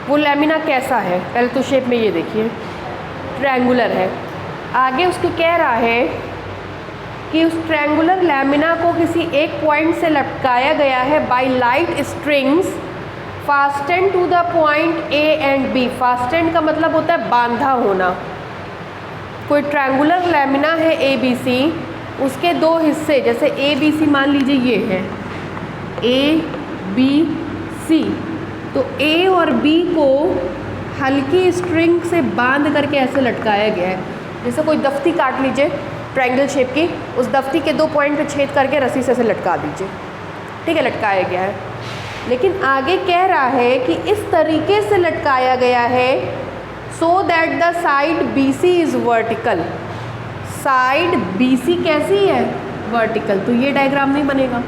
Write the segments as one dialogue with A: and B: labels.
A: वो लेमिना कैसा है, पहले तो शेप में ये देखिए ट्रायंगुलर है। आगे उसके कह रहा है कि उस ट्रायंगुलर लेमिना को किसी एक पॉइंट से लटकाया गया है by light strings fastened to the point A and B. Fastened का मतलब होता है बांधा होना। कोई ट्रायंगुलर लेमिना है ए बी सी, उसके दो हिस्से जैसे ए बी सी मान लीजिए ये है ए बी सी, तो ए और बी को हल्की स्ट्रिंग से बांध करके ऐसे लटकाया गया है। जैसे कोई दफ्ती काट लीजिए ट्रायंगल शेप की, उस दफ्ती के दो पॉइंट पे छेद करके रस्सी से ऐसे लटका दीजिए, ठीक है, लटकाया गया है। लेकिन आगे कह रहा है कि इस तरीके से लटकाया गया है so that the side B C is vertical. Side B C कैसी है, वर्टिकल, तो ये डायग्राम नहीं बनेगा।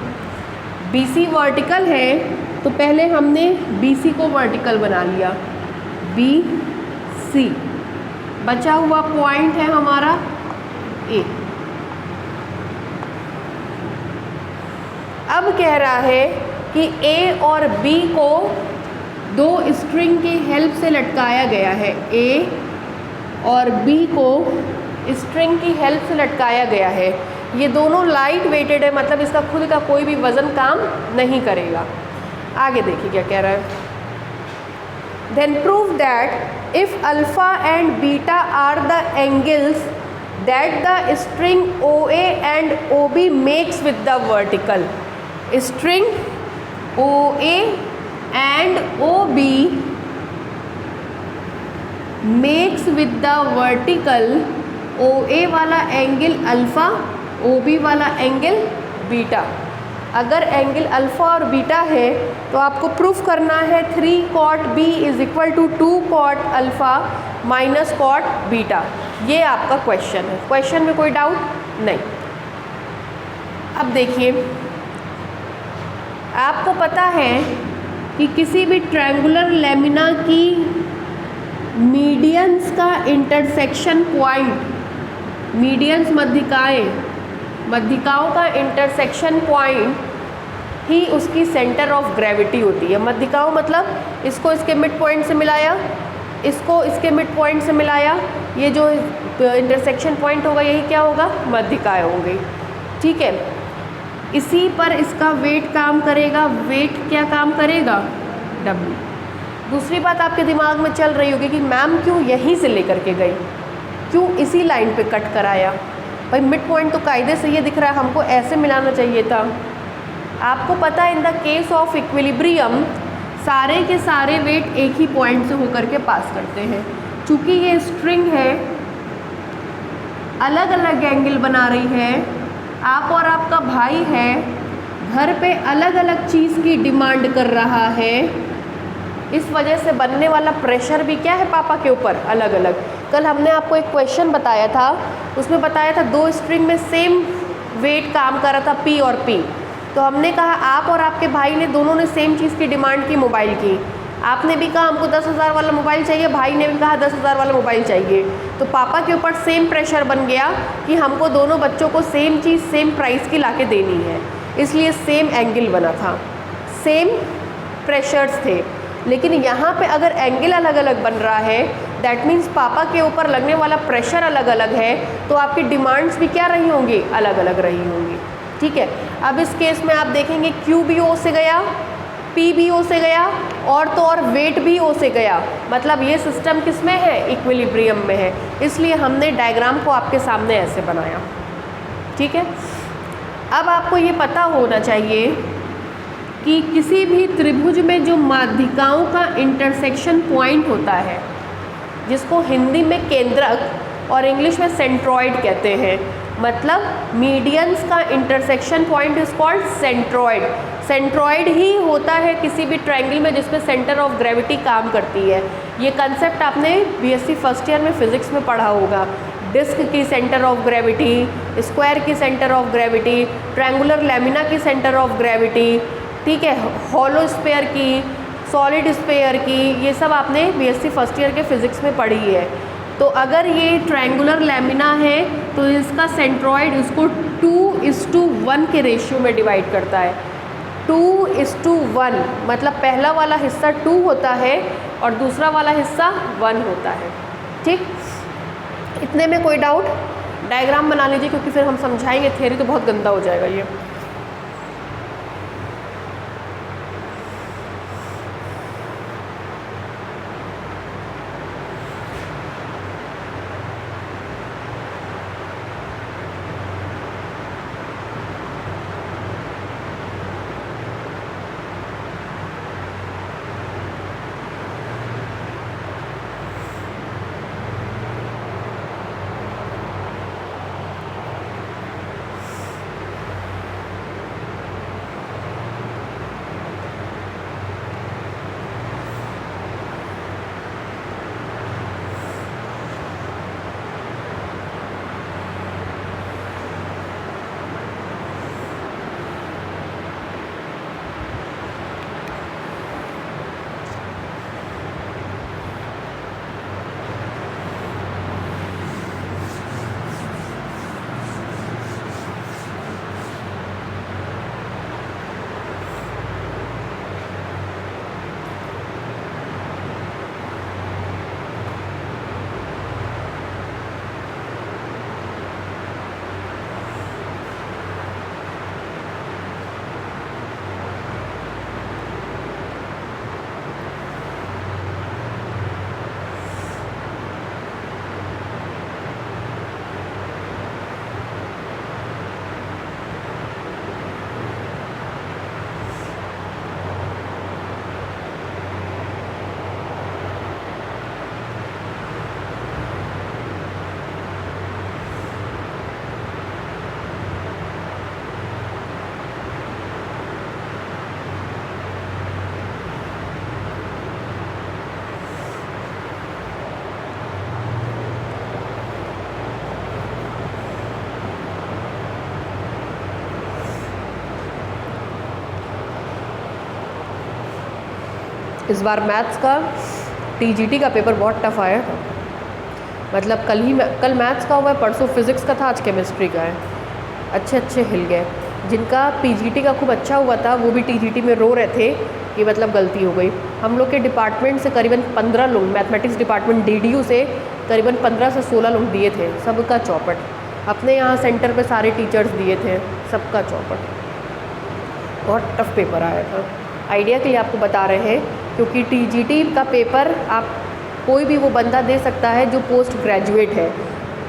A: बी सी वर्टिकल है तो पहले हमने बी सी को वर्टिकल बना लिया, बी सी, बचा हुआ पॉइंट है हमारा ए। अब कह रहा है कि ए और बी को दो स्ट्रिंग की हेल्प से लटकाया गया है। ए और बी को स्ट्रिंग की हेल्प से लटकाया गया है। ये दोनों लाइट वेटेड है, मतलब इसका खुद का कोई भी वज़न काम नहीं करेगा। आगे देखिए क्या कह रहा है। Then prove that if alpha and beta are the angles that the string OA and OB makes with the vertical. String OA and OB makes with the vertical, OA वाला एंगल अल्फ़ा, OB वाला angle beta. अगर angle alpha और beta है तो आपको proof करना है 3 cot B is equal to 2 cot alpha minus cot beta. ये आपका क्वेश्चन है। क्वेश्चन में कोई डाउट नहीं। अब देखिए, आपको पता है कि किसी भी ट्रायंगुलर लेमिना की मीडियंस का इंटरसेक्शन पॉइंट, मीडियंस मध्यिकाओं का इंटरसेक्शन पॉइंट ही उसकी सेंटर ऑफ ग्रेविटी होती है। मध्यिकाओं मतलब इसको इसके मिड पॉइंट से मिलाया, इसको इसके मिड पॉइंट से मिलाया, ये जो इंटरसेक्शन पॉइंट होगा यही क्या होगा, मध्यिकाएं होंगी, ठीक है। इसी पर इसका वेट काम करेगा। वेट क्या काम करेगा, W। दूसरी बात आपके दिमाग में चल रही होगी कि मैम क्यों यहीं से लेकर के गई, क्यों इसी लाइन पे कट कराया। भाई मिड पॉइंट तो कायदे से ये दिख रहा है, हमको ऐसे मिलाना चाहिए था। आपको पता है in the case of equilibrium सारे के सारे वेट एक ही पॉइंट से होकर के पास करते हैं। चूँकि ये स्ट्रिंग है, अलग अलग एंगल बना रही है, आप और आपका भाई है, घर पे अलग अलग चीज़ की डिमांड कर रहा है, इस वजह से बनने वाला प्रेशर भी क्या है पापा के ऊपर अलग अलग। कल हमने आपको एक क्वेश्चन बताया था, उसमें बताया था दो स्ट्रिंग में सेम वेट काम कर रहा था P और P, तो हमने कहा आप और आपके भाई ने दोनों ने सेम चीज़ की डिमांड की मोबाइल की। आपने भी कहा हमको 10,000 वाला मोबाइल चाहिए, भाई ने भी कहा 10,000 वाला मोबाइल चाहिए, तो पापा के ऊपर सेम प्रेशर बन गया कि हमको दोनों बच्चों को सेम चीज़ सेम प्राइस की लाके देनी है, इसलिए सेम एंगल बना था, सेम प्रेशर्स थे। लेकिन यहाँ पे अगर एंगल अलग अलग बन रहा है, दैट मीन्स पापा के ऊपर लगने वाला प्रेशर अलग अलग है, तो आपकी डिमांड्स भी क्या रही होंगी, अलग अलग रही होंगी, ठीक है। अब इस केस में आप देखेंगे Q भी O से गया, P भी O से गया, और तो और वेट भी O से गया, मतलब ये सिस्टम किस में है, इक्विलिब्रियम में है, इसलिए हमने डायग्राम को आपके सामने ऐसे बनाया, ठीक है। अब आपको ये पता होना चाहिए कि किसी भी त्रिभुज में जो माध्यिकाओं का इंटरसेक्शन पॉइंट होता है, जिसको हिंदी में केंद्रक और इंग्लिश में सेंट्रॉइड कहते हैं, मतलब मीडियंस का intersection point is called centroid. Centroid ही होता है किसी भी ट्रायंगल में जिसमें सेंटर ऑफ ग्रेविटी काम करती है। ये कंसेप्ट आपने बीएससी फर्स्ट ईयर में फिजिक्स में पढ़ा होगा। डिस्क की सेंटर ऑफ ग्रेविटी, स्क्वायर की centre of gravity, triangular lamina की सेंटर ऑफ ग्रेविटी, ठीक है, हॉलो स्फीयर की, सॉलिड स्फीयर की, ये सब आपने बीएससी फर्स्ट ईयर के फिजिक्स में पढ़ी है। तो अगर ये ट्रायंगुलर लेमिना है तो इसका सेंट्रॉइड इसको 2:1 के रेशियो में डिवाइड करता है। 2:1, मतलब पहला वाला हिस्सा 2 होता है और दूसरा वाला हिस्सा 1 होता है। ठीक, इतने में कोई डाउट? डायग्राम बना लीजिए, क्योंकि फिर हम समझाएंगे, थ्योरी तो बहुत गंदा हो जाएगा ये। इस बार मैथ्स का टीजीटी का पेपर बहुत टफ आया था, मतलब कल मैथ्स का हुआ है, परसों फिज़िक्स का था, आज केमिस्ट्री का है। अच्छे हिल गए। जिनका पीजीटी का खूब अच्छा हुआ था वो भी टीजीटी में रो रहे थे कि मतलब गलती हो गई। हम लोग के डिपार्टमेंट से करीबन 15 लोग, मैथमेटिक्स डिपार्टमेंट डीडीयू से करीबन 15 से 16 लोग दिए थे, सबका चौपट। अपने यहाँ सेंटर पे सारे टीचर्स दिए थे, सबका चौपट। बहुत टफ पेपर आया था। आइडिया के लिए आपको बता रहे हैं, क्योंकि टीजीटी का पेपर आप कोई भी वो बंदा दे सकता है जो पोस्ट ग्रेजुएट है।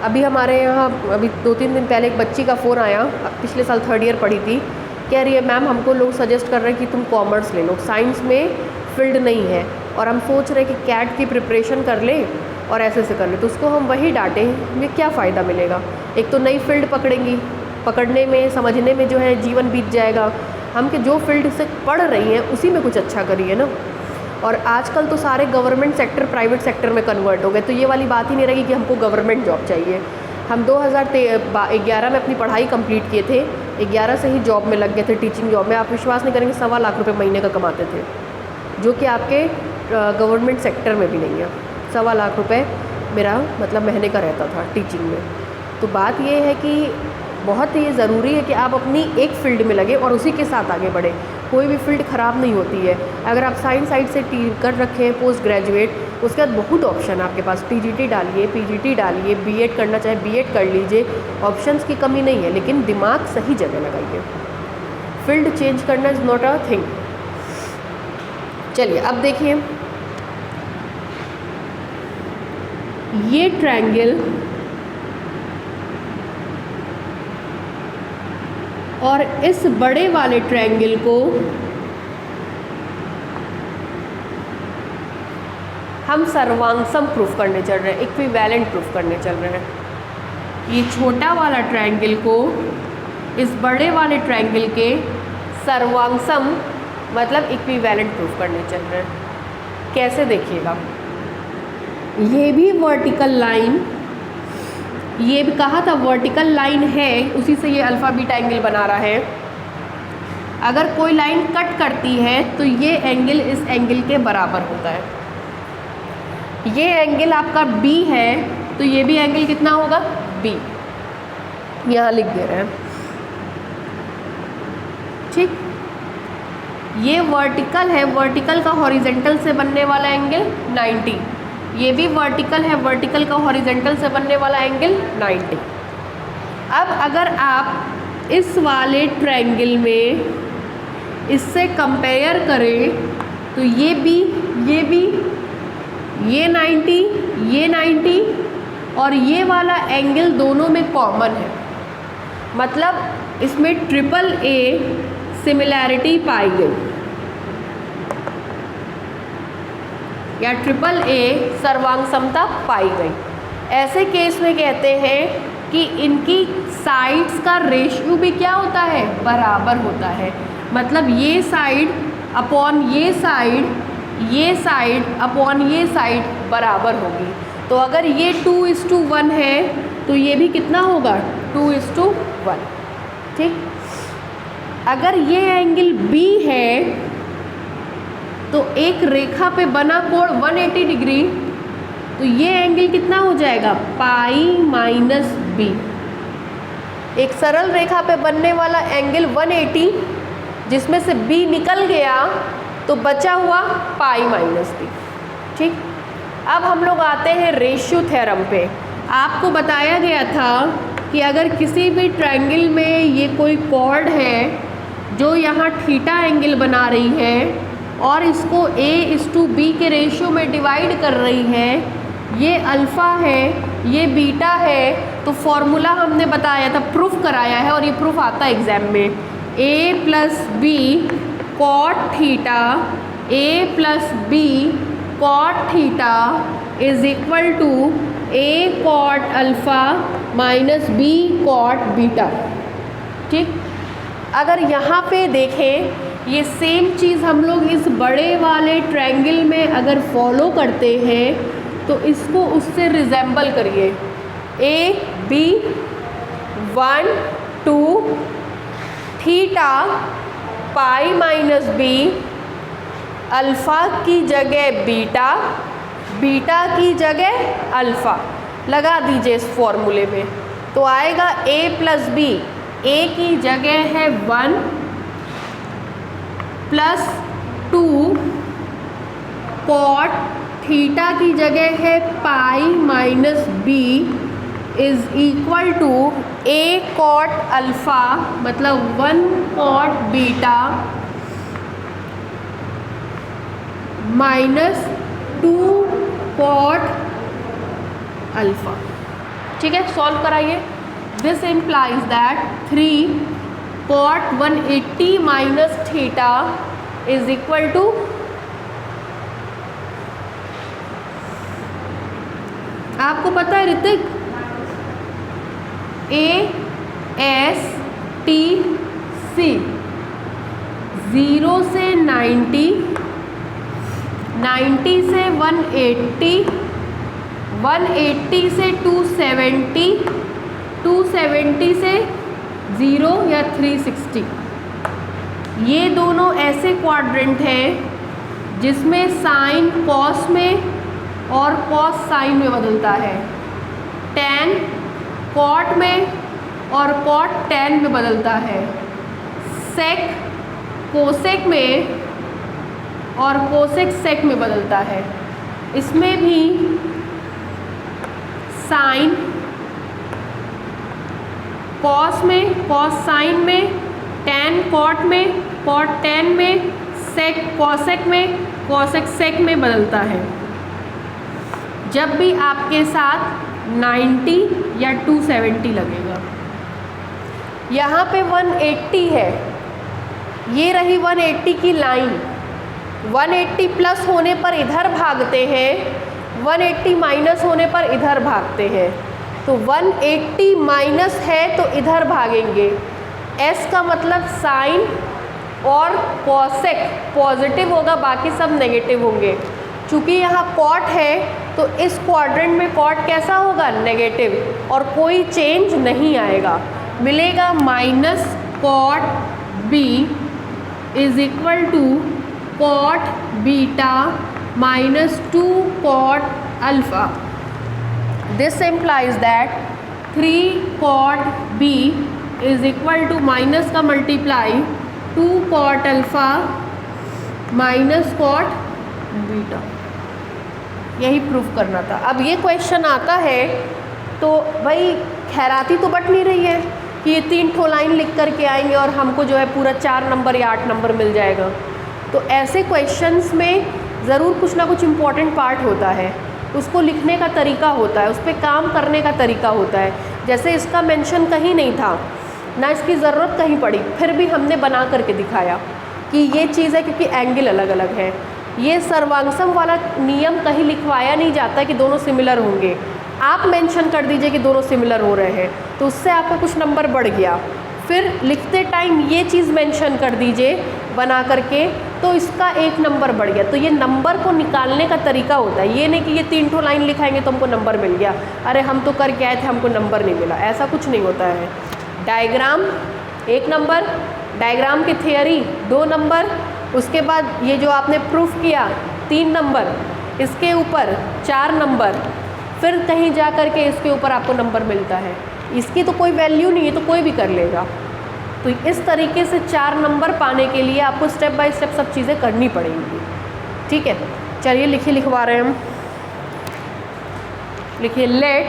A: अभी हमारे यहाँ अभी 2-3 दिन पहले एक बच्ची का फ़ोन आया, पिछले साल 3rd ईयर पढ़ी थी, कह रही है मैम हमको लोग सजेस्ट कर रहे हैं कि तुम कॉमर्स ले लो, साइंस में फील्ड नहीं है और हम सोच रहे हैं कि कैट की प्रिपरेशन कर ले और ऐसे कर ले। तो उसको हम वही डांटे, हमें क्या फ़ायदा मिलेगा? एक तो नई फील्ड पकड़ेंगी, पकड़ने में समझने में जो है जीवन बीत जाएगा। हम कि जो फील्ड से पढ़ रही हैं उसी में कुछ अच्छा करिए ना। और आजकल तो सारे गवर्नमेंट सेक्टर प्राइवेट सेक्टर में कन्वर्ट हो गए, तो ये वाली बात ही नहीं रहेगी कि हमको गवर्नमेंट जॉब चाहिए। हम 2011 में अपनी पढ़ाई कंप्लीट किए थे, 11 से ही जॉब में लग गए थे, टीचिंग जॉब में। आप विश्वास नहीं करेंगे, 1.25 लाख रुपये महीने का कमाते थे, जो कि आपके गवर्नमेंट सेक्टर में भी नहीं है। 1.25 लाख रुपये मेरा मतलब महीने का रहता था टीचिंग में। तो बात ये है कि बहुत ही ज़रूरी है कि आप अपनी एक फ़ील्ड में लगे और उसी के साथ आगे बढ़े। कोई भी फील्ड ख़राब नहीं होती है। अगर आप साइंस साइड से कर रखे हैं पोस्ट ग्रेजुएट, उसके बाद बहुत ऑप्शन आपके पास, टीजीटी डालिए, पीजीटी डालिए, बीएड करना चाहे बीएड कर लीजिए, ऑप्शंस की कमी नहीं है, लेकिन दिमाग सही जगह लगाइए। फील्ड चेंज करना इज़ नॉट अ थिंग। चलिए अब देखिए, ये ट्रायंगल और इस बड़े वाले ट्रायंगल को हम सर्वांगसम प्रूफ करने चल रहे हैं, इक्विवेलेंट प्रूफ करने चल रहे हैं। ये छोटा वाला ट्रायंगल को इस बड़े वाले ट्रायंगल के सर्वांगसम मतलब इक्विवेलेंट प्रूफ करने चल रहे हैं। कैसे देखिएगा, ये भी वर्टिकल लाइन, ये भी कहा था वर्टिकल लाइन है, उसी से ये अल्फ़ा बीटा एंगल बना रहा है। अगर कोई लाइन कट करती है तो ये एंगल इस एंगल के बराबर होता है। ये एंगल आपका B है तो ये भी एंगल कितना होगा? B, यहाँ लिख दे रहे हैं। ठीक, ये वर्टिकल है, वर्टिकल का हॉरिजेंटल से बनने वाला एंगल 90, ये भी वर्टिकल है, वर्टिकल का हॉरिजेंटल से बनने वाला एंगल 90। अब अगर आप इस वाले ट्रायंगल में इससे कंपेयर करें तो ये 90, ये 90 और ये वाला एंगल दोनों में कॉमन है, मतलब इसमें ट्रिपल ए सिमिलैरिटी पाई गई या ट्रिपल ए सर्वांग समता पाई गई। ऐसे केस में कहते हैं कि इनकी साइड्स का रेशियो भी क्या होता है, बराबर होता है, मतलब ये साइड अपॉन ये साइड, ये साइड अपॉन ये साइड बराबर होगी। तो अगर ये 2:1 है तो ये भी कितना होगा, 2:1। ठीक, अगर ये एंगल B है तो एक रेखा पे बना कोण 180 डिग्री, तो ये एंगल कितना हो जाएगा, π-B। एक सरल रेखा पे बनने वाला एंगल 180 जिसमें से B निकल गया तो बचा हुआ π-B। ठीक, अब हम लोग आते हैं रेशियो थ्योरम पे। आपको बताया गया था कि अगर किसी भी ट्रायंगल में ये कोई कॉर्ड है जो यहाँ थीटा एंगल बना रही है और इसको A:B के रेशियो में डिवाइड कर रही है, ये अल्फ़ा है, ये बीटा है, तो फॉर्मूला हमने बताया था, प्रूफ कराया है और ये प्रूफ आता है एग्जाम में, A+B cot theta, A+B cot theta is equal to A cot alpha minus B cot beta. ठीक, अगर यहाँ पे देखें ये सेम चीज़ हम लोग इस बड़े वाले ट्रायंगल में अगर फॉलो करते हैं तो इसको उससे रिजेंबल करिए, A, B 1 2 theta π-B alpha की जगह बीटा, बीटा की जगह अल्फ़ा लगा दीजिए इस फॉर्मूले में, तो आएगा A+B, A की जगह है 1 +2 कॉट थीटा की जगह है π-B is equal to A cot alpha, मतलब 1 कॉट बीटा -2 कॉट अल्फ़ा। ठीक है, सॉल्व कराइए। This implies that 3 cot 180 minus theta is equal to आपको पता है ऋतिक, ASTC 0 से 90, 90 से 180, 180 से 270, 270 से 0 या 360। ये दोनों ऐसे क्वाड्रेंट हैं जिसमें साइन कॉस में और कॉस साइन में बदलता है, टैन कॉट में और कॉट टैन में बदलता है, सेक कोसेक में और कोसेक सेक में बदलता है। इसमें भी साइन कॉस में, कॉस साइन में, टैन कॉट में, कॉट टैन में, सेक कॉसेक में, कॉसेक सेक में बदलता है। जब भी आपके साथ 90 या 270 लगेगा। यहाँ पे 180 है, ये रही 180 की लाइन, 180 प्लस होने पर इधर भागते हैं, 180 माइनस होने पर इधर भागते हैं, तो 180 माइनस है तो इधर भागेंगे। एस का मतलब साइन और कॉसेक पॉजिटिव होगा, बाकी सब नेगेटिव होंगे। चूँकि यहाँ कॉट है तो इस क्वाड्रेंट में कॉट कैसा होगा, नेगेटिव, और कोई चेंज नहीं आएगा। मिलेगा minus cot B is equal to cot beta -2 cot alpha. This implies that 3 cot B is equal to minus का multiply 2 cot alpha minus cot beta, यही प्रूफ करना था। अब ये क्वेश्चन आता है तो भाई खैराती तो बट नहीं रही है कि ये 3 ठो लाइन लिख करके आएंगे और हमको जो है पूरा 4 नंबर या 8 नंबर मिल जाएगा। तो ऐसे क्वेश्चंस में ज़रूर कुछ ना कुछ इम्पॉर्टेंट पार्ट होता है, उसको लिखने का तरीका होता है, उस पर काम करने का तरीका होता है। जैसे इसका मेंशन कहीं नहीं था, ना इसकी ज़रूरत कहीं पड़ी, फिर भी हमने बना करके दिखाया कि ये चीज़ है क्योंकि एंगल अलग अलग है। ये सर्वांगसम वाला नियम कहीं लिखवाया नहीं जाता कि दोनों सिमिलर होंगे, आप मेंशन कर दीजिए कि दोनों सिमिलर हो रहे हैं तो उससे आपका कुछ नंबर बढ़ गया। फिर लिखते टाइम ये चीज़ मेंशन कर दीजिए बना करके, तो इसका 1 नंबर बढ़ गया। तो ये नंबर को निकालने का तरीका होता है, ये नहीं कि ये 3 ठो लाइन लिखाएंगे तो हमको नंबर मिल गया, अरे हम तो करके आए थे हमको नंबर नहीं मिला, ऐसा कुछ नहीं होता है। डायग्राम 1 नंबर, डायग्राम की थियरी 2 नंबर, उसके बाद ये जो आपने प्रूफ किया 3 नंबर, इसके ऊपर 4 नंबर, फिर कहीं जा कर के इसके ऊपर आपको नंबर मिलता है। इसकी तो कोई वैल्यू नहीं है तो कोई भी कर लेगा। तो इस तरीके से 4 नंबर पाने के लिए आपको स्टेप बाय स्टेप सब चीज़ें करनी पड़ेंगी। ठीक है, चलिए लिखिए, लिखवा रहे हैं हम। लिखिए late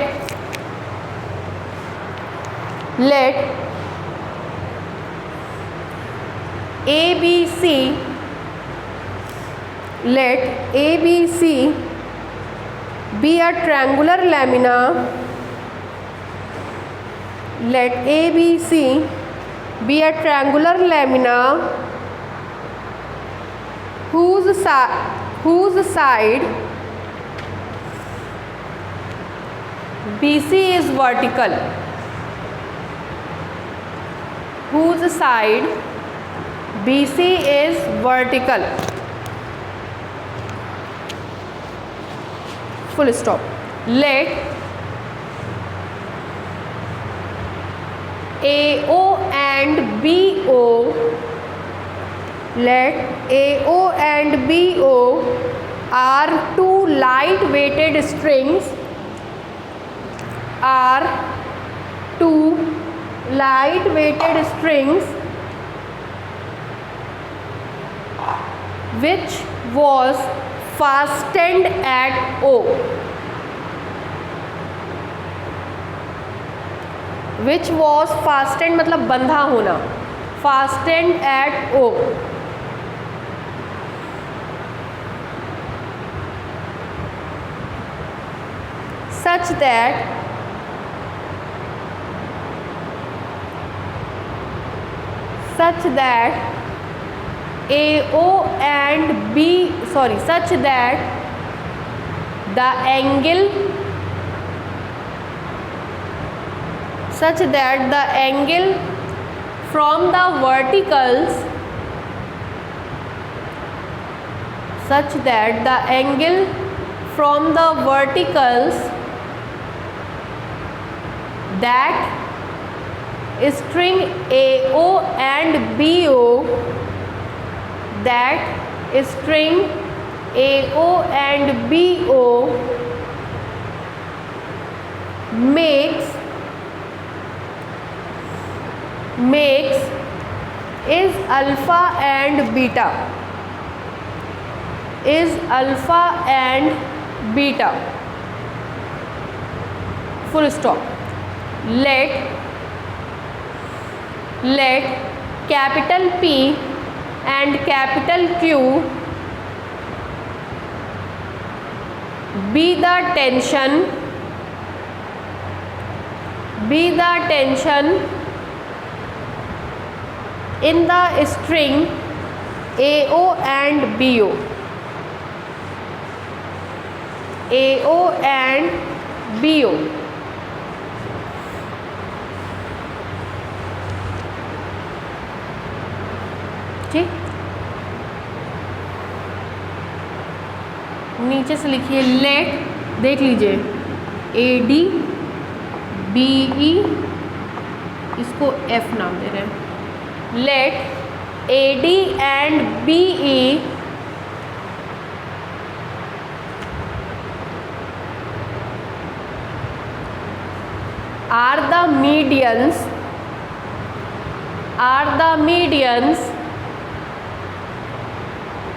A: ABC be a triangular lamina. Let ABC be a triangular lamina whose side BC is vertical. Whose side BC is vertical. Full stop. Let AO and BO, let AO and BO are 2 light weighted strings, are 2 light weighted strings which was fastened at O. Which was fastened मतलब बंधा होना, fastened at O. Such that AO and B, such that the angle from the verticals, such that the angle from the verticals that string AO and BO, that string AO and BO makes is alpha and beta, is alpha and beta. Full stop. Let capital P and capital Q be the tension in the string AO and BO. AO and BO. ठीक, नीचे से लिखिए late, देख लीजिए AD BE, इसको F नाम दे रहे हैं। Let AD and BE are the medians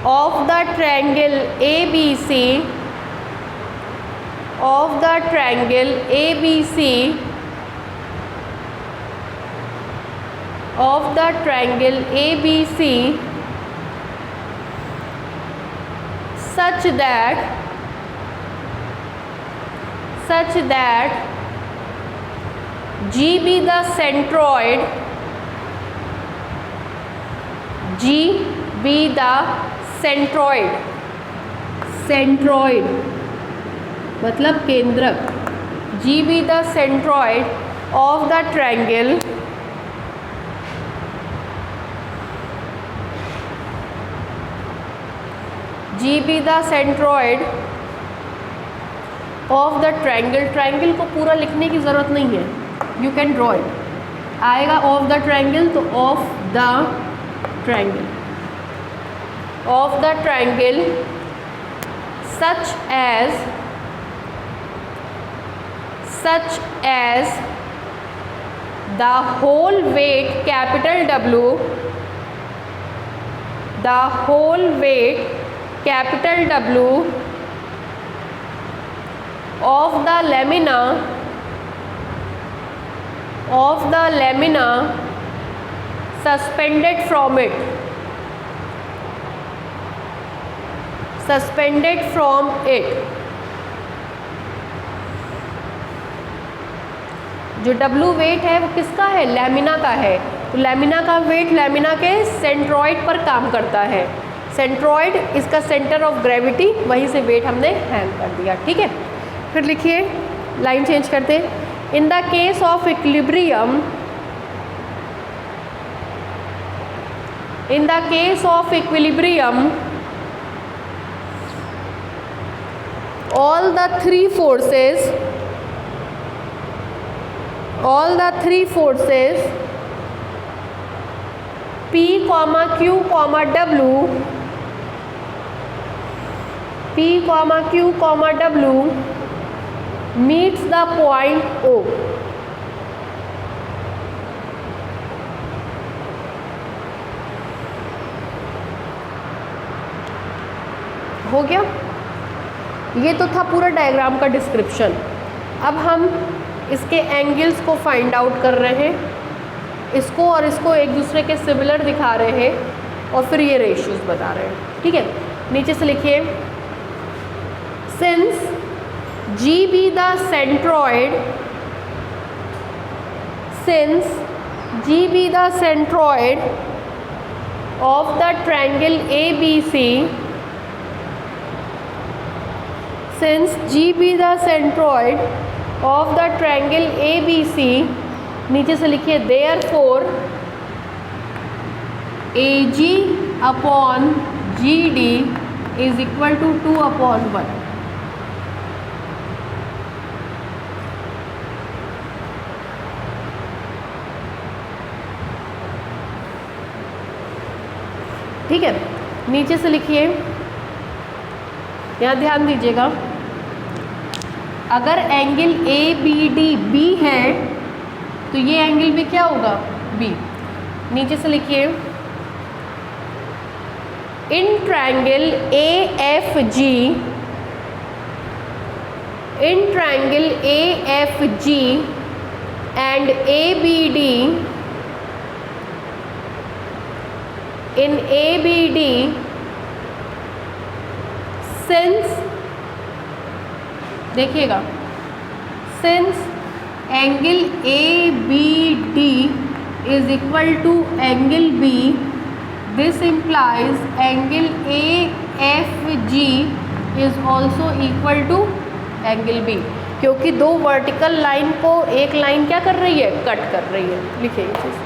A: of the triangle ABC, of the triangle ABC, of the triangle ABC, such that G be the centroid, G be the centroid, centroid मतलब केंद्रक, G be the centroid of the triangle G be the centroid of the triangle. Triangle को पूरा लिखने की ज़रूरत नहीं है, you can draw it. आएगा ऑफ द ट्रायंगल तो of the triangle, of the triangle such as the whole weight capital W, the whole weight capital W of the lamina suspended from it, suspended from it। जो W wait है वो किसका है? Lamina का है। तो lamina का wait lamina के सेंट्रॉइड पर काम करता है। सेंट्रॉइड इसका सेंटर ऑफ ग्रेविटी, वहीं से वेट हमने हैंग कर दिया। ठीक है, फिर लिखिए, लाइन चेंज करते। In the case of equilibrium, in the case of equilibrium, all the three forces P, Q, W, P, Q, W meets the point O। हो गया, ये तो था पूरा डायग्राम का डिस्क्रिप्शन। अब हम इसके एंगल्स को फाइंड आउट कर रहे हैं, इसको और इसको एक दूसरे के सिमिलर दिखा रहे हैं और फिर ये रेशियोज बता रहे हैं। ठीक है, नीचे से लिखिए, since G be the centroid, since G be the centroid of the triangle ABC, since G be the centroid of the triangle ABC, नीचे से लिखिए, therefore AG upon GD is equal to 2/1। ठीक है, नीचे से लिखिए, यहाँ ध्यान दीजिएगा, अगर एंगल ABD B है तो ये एंगल भी क्या होगा? B। नीचे से लिखिए, in triangle AFG, in triangle AFG and ABD, in ABD, since, देखिएगा, since angle ABD is equal to angle B, this implies angle AFG is also equal to angle B, क्योंकि दो vertical line को एक line क्या कर रही है? Cut कर रही है। लिखिए ये चीज़,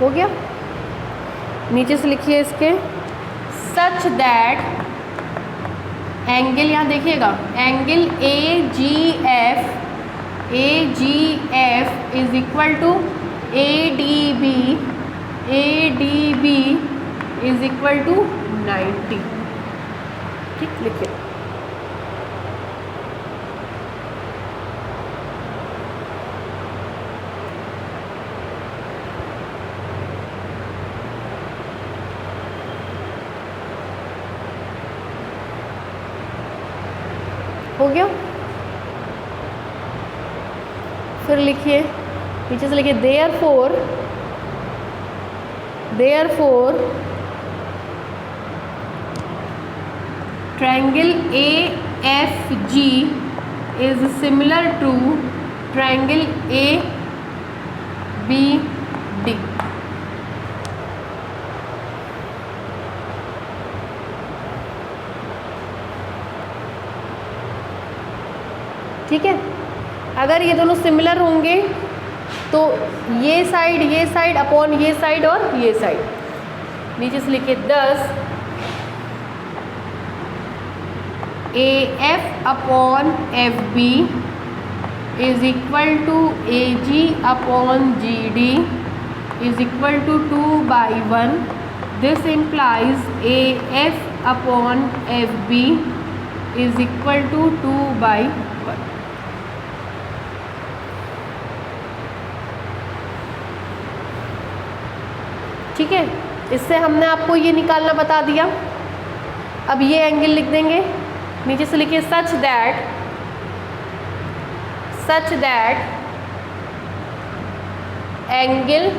A: हो गया। नीचे से लिखिए इसके, सच दैट एंगल, यहाँ देखिएगा, angle AGF is equal to ADB is equal to 90। ठीक, लिखिए। हो गया। फिर लिखिए, नीचे से लिखिए therefore triangle AFG is similar to triangle ABD। ठीक है, अगर ये दोनों सिमिलर होंगे तो ये साइड अपॉन ये साइड और ये साइड, नीचे से लिखिए 10 AF upon FB is equal to AG upon GD is equal to 2/1। This implies AF upon FB is equal to 2/1। ठीक है, इससे हमने आपको ये निकालना बता दिया। अब ये एंगल लिख देंगे, नीचे से लिखिए such that angle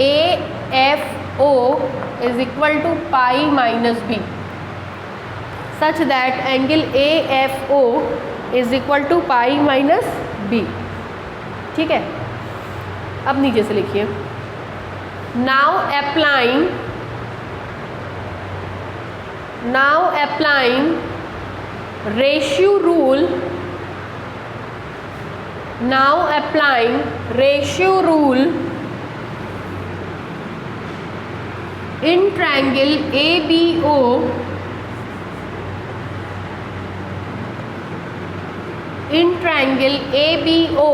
A: AFO is equal to pi minus B. Such that angle AFO is equal to pi minus B. ठीक है, अब नीचे से लिखिए now applying ratio rule in triangle ABO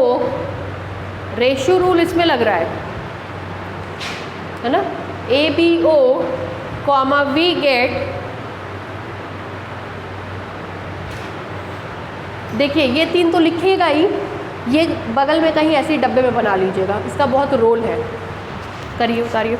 A: ratio rule इसमें लग रहा है ना, ABO कॉमा वी गेट, देखिए ये 3 तो लिखिएगा ही, ये बगल में कहीं ऐसे डब्बे में बना लीजिएगा, इसका बहुत रोल है। करिए।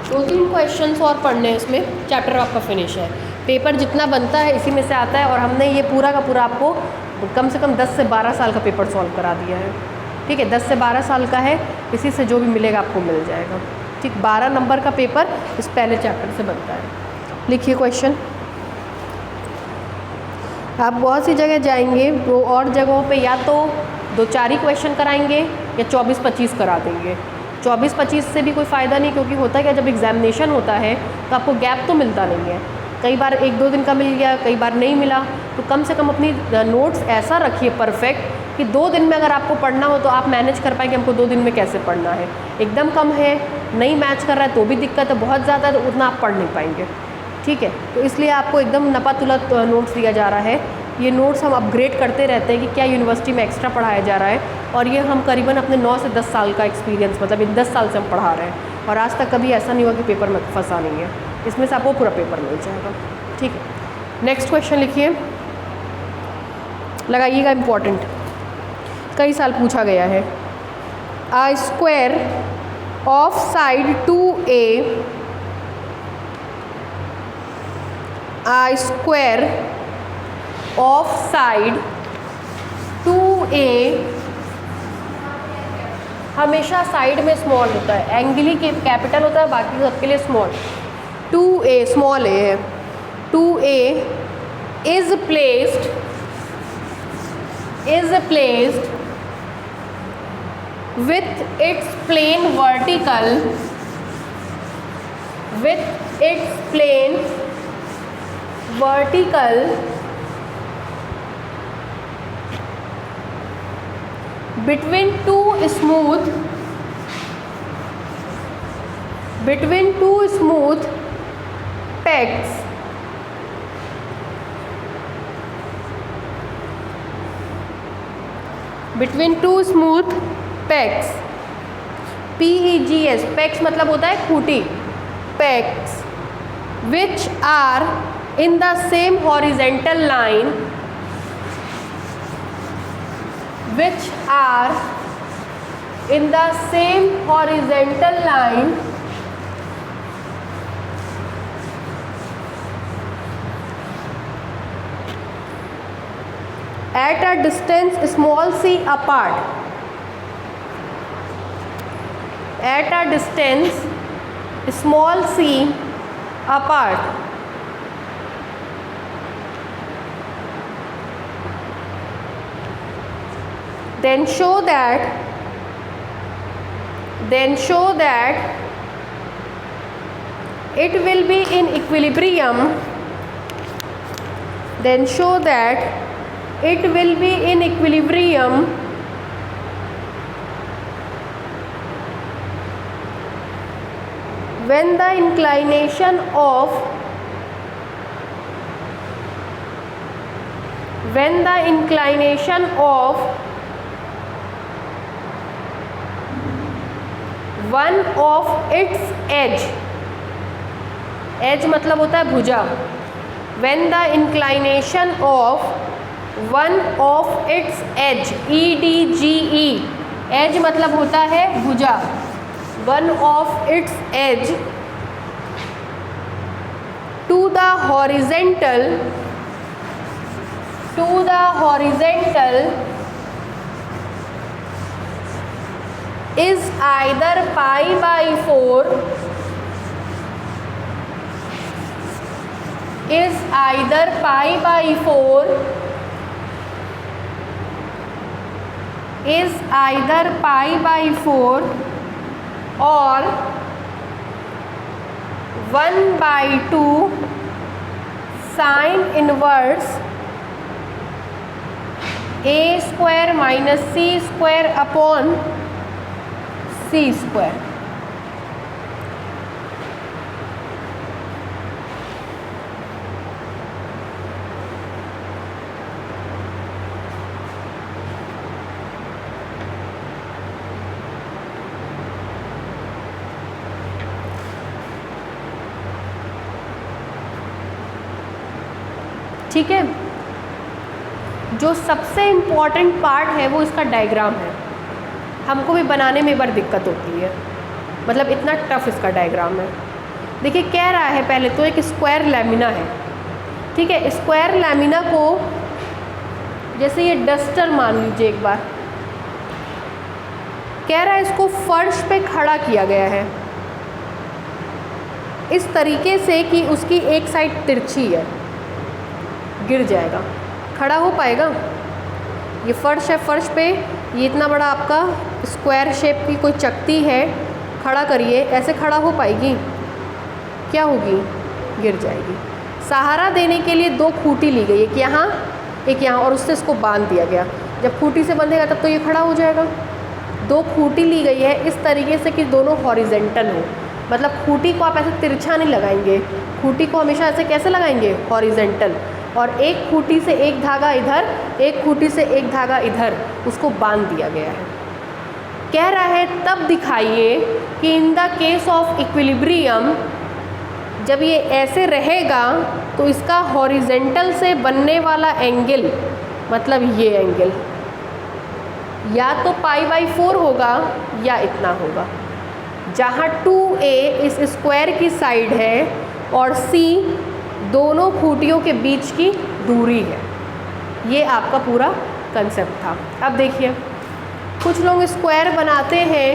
A: 2-3 क्वेश्चंस और पढ़ने हैं इसमें, चैप्टर आपका फिनिश है। पेपर जितना बनता है इसी में से आता है, और हमने ये पूरा का पूरा आपको कम से कम 10 से 12 साल का पेपर सॉल्व करा दिया है। ठीक है, 10 से 12 साल का है, इसी से जो भी मिलेगा आपको मिल जाएगा। ठीक, 12 नंबर का पेपर इस पहले चैप्टर से बनता है। लिखिए क्वेश्चन। आप बहुत सी जगह जाएंगे, वो और जगहों पे या तो 2-4 ही क्वेश्चन कराएंगे या 24-25 करा देंगे। 24-25 से भी कोई फ़ायदा नहीं, क्योंकि होता क्या, जब एग्जामिनेशन होता है तो आपको गैप तो मिलता नहीं है। कई बार 1-2 दिन का मिल गया, कई बार नहीं मिला, तो कम से कम अपनी नोट्स ऐसा रखिए परफेक्ट कि 2 दिन में अगर आपको पढ़ना हो तो आप मैनेज कर पाएँ कि हमको 2 दिन में कैसे पढ़ना है। एकदम कम है, नहीं मैच कर रहा है तो भी दिक्कत है, बहुत ज़्यादा है तो उतना आप पढ़ नहीं पाएंगे। ठीक है, तो इसलिए आपको एकदम नपा-तुला नोट्स दिया जा रहा है। ये नोट्स हम अपग्रेड करते रहते हैं कि क्या यूनिवर्सिटी में एक्स्ट्रा पढ़ाया जा रहा है, और ये हम करीबन अपने 9 से 10 साल का एक्सपीरियंस, मतलब इन 10 साल से हम पढ़ा रहे हैं, और आज तक कभी ऐसा नहीं हुआ कि पेपर में फंसा नहीं है। इसमें से आपको पूरा पेपर मिल जाएगा। ठीक है, नेक्स्ट क्वेश्चन लिखिए, लगाइएगा, इम्पॉर्टेंट, कई साल पूछा गया है। A square of side 2a, a square of side 2a, हमेशा साइड में स्मॉल होता है, एंगल ही कैपिटल होता है, बाकी सबके लिए स्मॉल। 2a स्मॉल a है। 2a is placed with its plane vertical, between two smooth pegs, PEGS, pegs मतलब होता है Khunti, pegs which are in the same horizontal line, at a distance small c apart, then show that it will be in equilibrium, when the inclination of one of its edge मतलब होता है भुजा, when the inclination of one of its edge, EDGE, edge मतलब होता है भुजा, one of its edge to the horizontal is either pi by 4 or 1/2 sin inverse a square minus c square upon c square। ठीक है, जो सबसे important part है वो इसका डायग्राम है। हमको भी बनाने में एक बार दिक्कत होती है, मतलब इतना टफ इसका डायग्राम है। देखिए कह रहा है पहले तो एक स्क्वायर लैमिना है, ठीक है। स्क्वायर लैमिना को जैसे ये डस्टर मान लीजिए एक बार, कह रहा है इसको फर्श पे खड़ा किया गया है इस तरीके से कि उसकी एक साइड तिरछी है, गिर जाएगा। खड़ा हो पाएगा? ये फर्श है, फर्श पे ये इतना बड़ा आपका स्क्वायर शेप की कोई चकती है, खड़ा करिए, ऐसे खड़ा हो पाएगी? क्या होगी? गिर जाएगी। सहारा देने के लिए दो खूंटी ली गई, एक यहाँ एक यहाँ, और उससे इसको बांध दिया गया। जब खूंटी से बंधेगा तब तो ये खड़ा हो जाएगा। दो खूंटी ली गई है इस तरीके से कि दोनों हॉरिजेंटल हो, मतलब खूंटी को आप ऐसे तिरछा नहीं लगाएंगे, खूंटी को हमेशा ऐसे कैसे लगाएंगे? हॉरिजेंटल। और एक खूंटी से एक धागा इधर, एक खूंटी से एक धागा इधर, उसको बांध दिया गया है। कह रहा है तब दिखाइए कि in the case of equilibrium, जब ये ऐसे रहेगा तो इसका हॉरिजेंटल से बनने वाला एंगल, मतलब ये एंगल, या तो π/4 होगा या इतना होगा, जहाँ 2a इस स्क्वायर की साइड है और c दोनों खूंटियों के बीच की दूरी है। ये आपका पूरा कंसेप्ट था। अब देखिए, कुछ लोग स्क्वायर बनाते हैं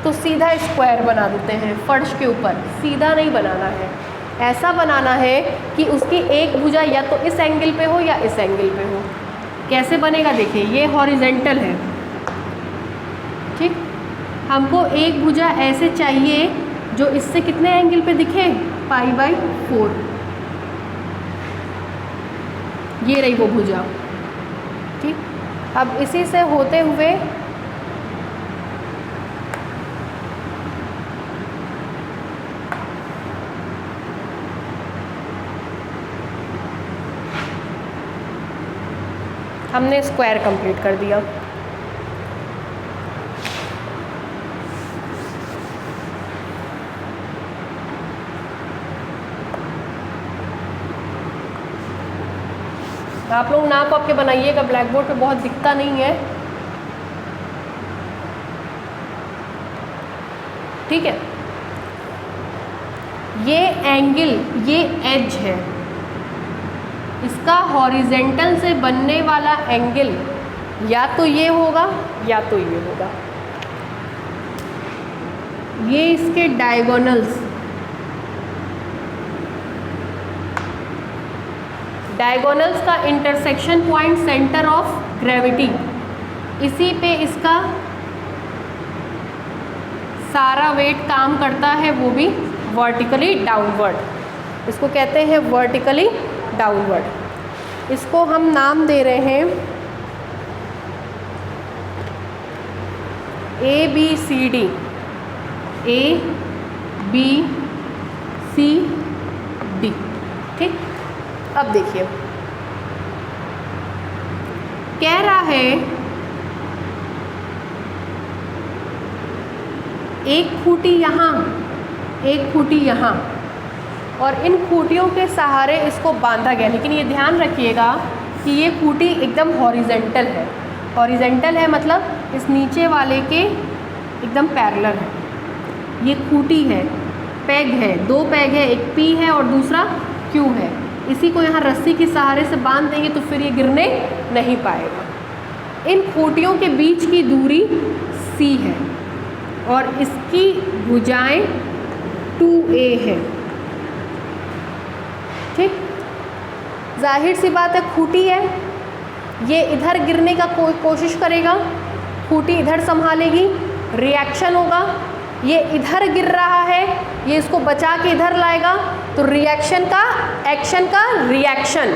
A: तो सीधा स्क्वायर बना देते हैं फर्श के ऊपर। सीधा नहीं बनाना है, ऐसा बनाना है कि उसकी एक भुजा या तो इस एंगल पे हो या इस एंगल पे हो। कैसे बनेगा? देखिए, ये हॉरिजेंटल है, ठीक। हमको एक भुजा ऐसे चाहिए जो इससे कितने एंगल पे दिखे? π/4। ये रही वो भुजा, ठीक। अब इसी से होते हुए हमने स्क्वायर कंप्लीट कर दिया। आप लोग नाप आपके बनाइएगा, ब्लैक बोर्ड पे बहुत दिखता नहीं है, ठीक है। ये एंगल, ये एज है, इसका हॉरिजेंटल से बनने वाला एंगल या तो ये होगा या तो ये होगा। ये इसके डायगोनल्स, डायगोनल्स का intersection point centre of gravity, इसी पे इसका सारा वेट काम करता है, वो भी वर्टिकली डाउनवर्ड। इसको कहते हैं वर्टिकली डाउनवर्ड। इसको हम नाम दे रहे हैं ABCD, ABCD, ठीक। अब देखिए, कह रहा है एक खूंटी यहाँ, एक खूंटी यहाँ, और इन खूंटियों के सहारे इसको बांधा गया। लेकिन ये ध्यान रखिएगा कि ये खूंटी एकदम हॉरिजेंटल है। हॉरिजेंटल है मतलब इस नीचे वाले के एकदम पैरेलल है। ये खूंटी है, पैग है, दो पैग है, एक P है और दूसरा Q है। इसी को यहाँ रस्सी के सहारे से बांध देंगे तो फिर ये गिरने नहीं पाएगा। इन खूंटियों के बीच की दूरी C है और इसकी भुजाएं 2a है, ठीक। जाहिर सी बात है, खूंटी है, ये इधर गिरने का कोशिश करेगा, खूंटी इधर संभालेगी, रिएक्शन होगा। ये इधर गिर रहा है, ये इसको बचा के इधर लाएगा, तो रिएक्शन का, एक्शन का रिएक्शन।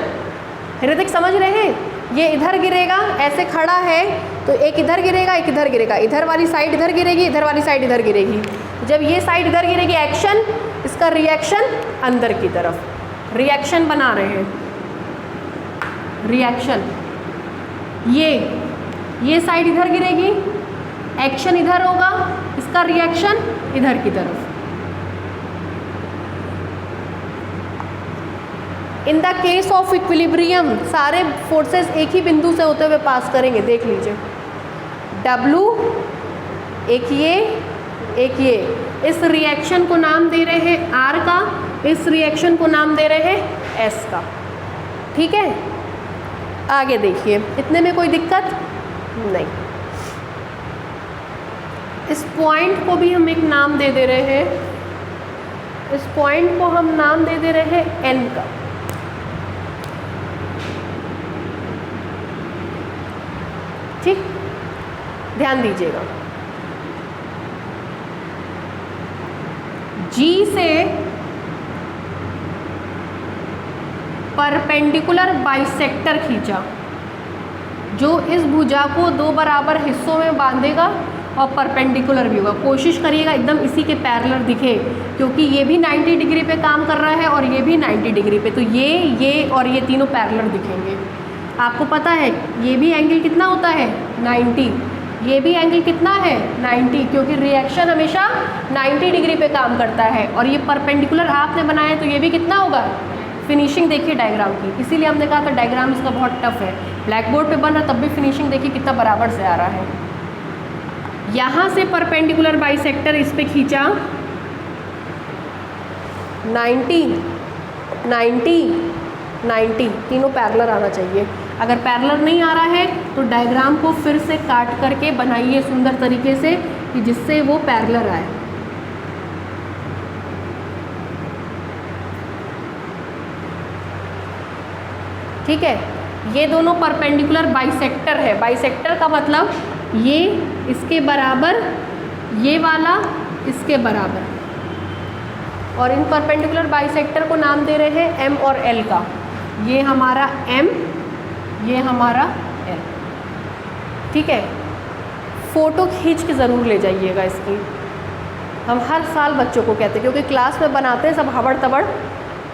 A: ऋतिक समझ रहे हैं? ये इधर गिरेगा, ऐसे खड़ा है तो एक इधर गिरेगा, एक इधर गिरेगा, इधर वाली साइड इधर गिरेगी, इधर वाली साइड इधर गिरेगी। जब ये साइड इधर गिरेगी, एक्शन, इसका रिएक्शन अंदर की तरफ, रिएक्शन बना रहे हैं, रिएक्शन। ये साइड इधर गिरेगी, एक्शन इधर होगा, इसका रिएक्शन इधर की तरफ। In the case of equilibrium सारे फोर्सेस एक ही बिंदु से होते हुए पास करेंगे। देख लीजिए, W एक ये, एक ये, इस रिएक्शन को नाम दे रहे हैं R का, इस रिएक्शन को नाम दे रहे हैं S का। ठीक है, आगे देखिए, इतने में कोई दिक्कत नहीं। इस पॉइंट को भी हम एक नाम दे रहे हैं, इस पॉइंट को हम नाम दे रहे हैं N का। ठीक, ध्यान दीजिएगा, G से परपेंडिकुलर बाइसेक्टर खींचा जो इस भुजा को दो बराबर हिस्सों में बांधेगा और परपेंडिकुलर भी होगा। कोशिश करिएगा एकदम इसी के पैरेलल दिखे, क्योंकि ये भी 90 डिग्री पे काम कर रहा है और ये भी 90 डिग्री पे, तो ये और ये तीनों पैरेलल दिखेंगे। आपको पता है ये भी एंगल कितना होता है 90, ये भी एंगल कितना है 90, क्योंकि रिएक्शन हमेशा 90 डिग्री पे काम करता है। और ये परपेंडिकुलर आपने बनाया तो ये भी कितना होगा, फिनिशिंग देखिए डायग्राम की, इसीलिए हमने कहा था डायग्राम इसका बहुत टफ है। ब्लैक बोर्ड पे बन रहा तब भी फिनिशिंग देखिए कितना बराबर से आ रहा है। यहाँ से परपेंडिकुलर बाइसेक्टर इस पे खींचा 90 90 90, तीनों पैरेलल आना चाहिए। अगर पैरेलल नहीं आ रहा है तो डायग्राम को फिर से काट करके बनाइए सुंदर तरीके से कि जिससे वो पैरेलल आए। ठीक है, ये दोनों परपेंडिकुलर बाइसेक्टर है। बाइसेक्टर का मतलब ये इसके बराबर, ये वाला इसके बराबर, और इन परपेंडिकुलर बाइसेक्टर को नाम दे रहे हैं M और L का। ये हमारा M, ये हमारा L। ठीक है, फ़ोटो खींच के ज़रूर ले जाइएगा इसकी। हम हर साल बच्चों को कहते हैं, क्योंकि क्लास में बनाते हैं सब हबड़ तबड़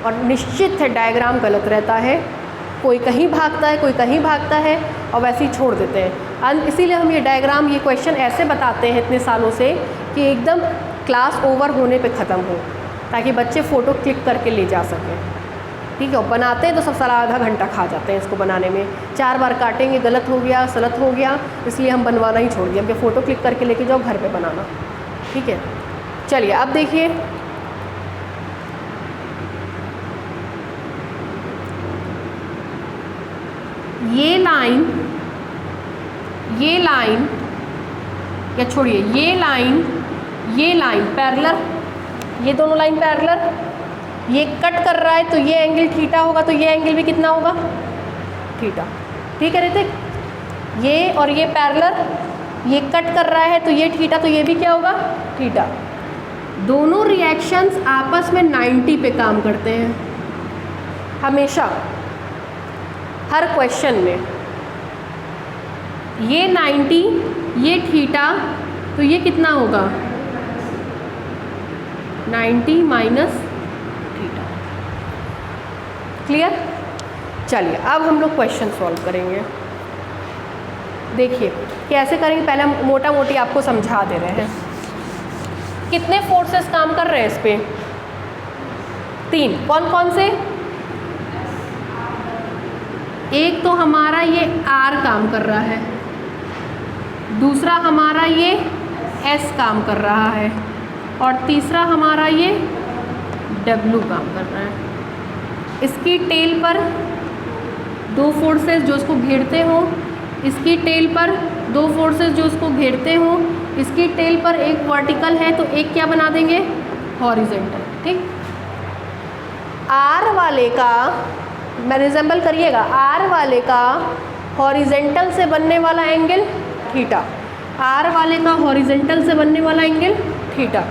A: और निश्चित है डायग्राम गलत रहता है, कोई कहीं भागता है, कोई कहीं भागता है और वैसे ही छोड़ देते हैं। इसीलिए हम ये डायग्राम, ये क्वेश्चन ऐसे बताते हैं इतने सालों से कि एकदम क्लास ओवर होने पे ख़त्म हो, ताकि बच्चे फ़ोटो क्लिक करके ले जा सकें। ठीक है, और बनाते हैं तो सब सारा आधा घंटा खा जाते हैं इसको बनाने में। 4 बार काटेंगे, गलत हो गया, सलत हो गया, इसलिए हम बनवाना ही छोड़ दिया कि फ़ोटो क्लिक करके लेके जाओ घर पे बनाना। ठीक है, चलिए अब देखिए, ये लाइन या छोड़िए, ये लाइन पैरेलल, ये दोनों लाइन पैरेलल, ये कट कर रहा है तो ये एंगल थीटा होगा, तो ये एंगल भी कितना होगा, थीटा। ठीक है ऋतिक, ये और ये पैरेलल, ये कट कर रहा है तो ये थीटा, तो ये भी क्या होगा, थीटा। दोनों रिएक्शंस आपस में 90 पे काम करते हैं हमेशा, हर क्वेश्चन में। ये 90, ये थीटा, तो ये कितना होगा 90 माइनस थीटा। क्लियर? चलिए अब हम लोग क्वेश्चन सॉल्व करेंगे। देखिए कैसे करेंगे, पहले हम मोटा मोटी आपको समझा दे रहे हैं। कितने फोर्सेस काम कर रहे हैं इस पे, 3। कौन कौन से? एक तो हमारा ये R काम कर रहा है, दूसरा हमारा ये S काम कर रहा है, और तीसरा हमारा ये W काम कर रहा है। इसकी टेल पर 2 फोर्सेस जो इसको घेरते हो, इसकी टेल पर 2 फोर्सेस जो इसको घेरते हो, इसकी टेल पर एक वर्टिकल है तो एक क्या बना देंगे, हॉरिजॉन्टल। ठीक, R वाले का मैं रिजेंबल करिएगा, R वाले का हॉरिजेंटल से बनने वाला एंगल थीटा, R वाले का हॉरिजेंटल से बनने वाला एंगल थीटा,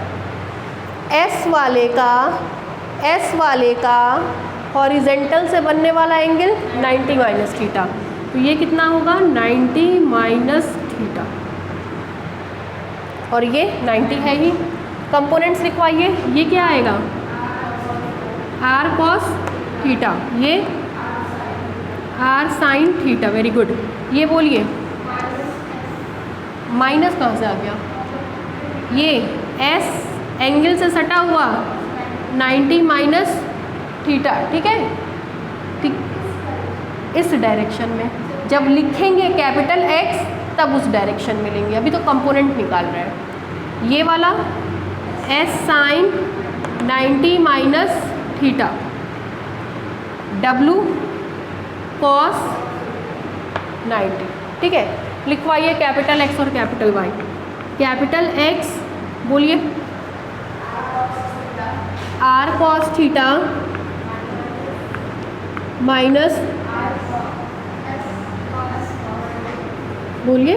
A: S वाले का हॉरिजेंटल से बनने वाला एंगल 90 माइनस थीटा। तो ये कितना होगा 90 माइनस थीटा, और ये 90 है ही। कंपोनेंट्स लिखवाइए, ये क्या आएगा R cos थीटा, ये R sin theta. Very good. ये बोलिए माइनस कहाँ से आ गया, ये S एंगल से सटा हुआ 90 माइनस थीटा। ठीक है, ठीक, इस डायरेक्शन में जब लिखेंगे कैपिटल X तब उस डायरेक्शन में लेंगे, अभी तो कंपोनेंट निकाल रहे हैं। ये वाला S sine 90 minus theta, W cos 90। ठीक है, लिखवाइए कैपिटल एक्स और कैपिटल वाई। कैपिटल एक्स बोलिए आर कॉस थीटा माइनस, बोलिए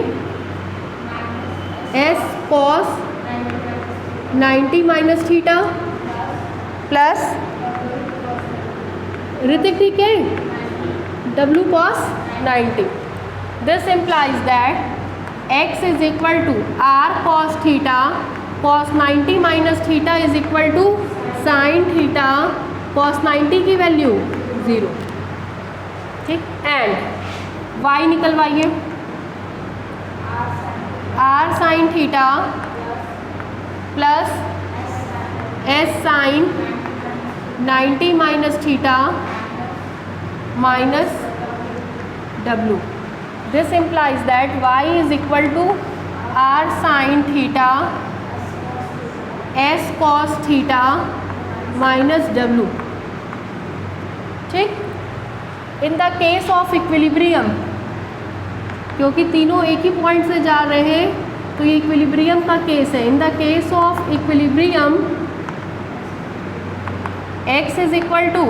A: S cos 90 minus theta plus ऋतिक ठीक है W cos 90। This implies that x is equal to r cos theta cos 90 minus theta is equal to sin theta cos 90 की value 0। ठीक, and y निकलवाइए r sin theta plus s sin 90 minus theta minus w। This implies that y is equal to r sin theta s cos theta minus w। ठीक, in the case of equilibrium, क्योंकि तीनों एक ही point से जा रहे हैं तो ये इक्विलिब्रियम का केस है। In the case of equilibrium x is equal to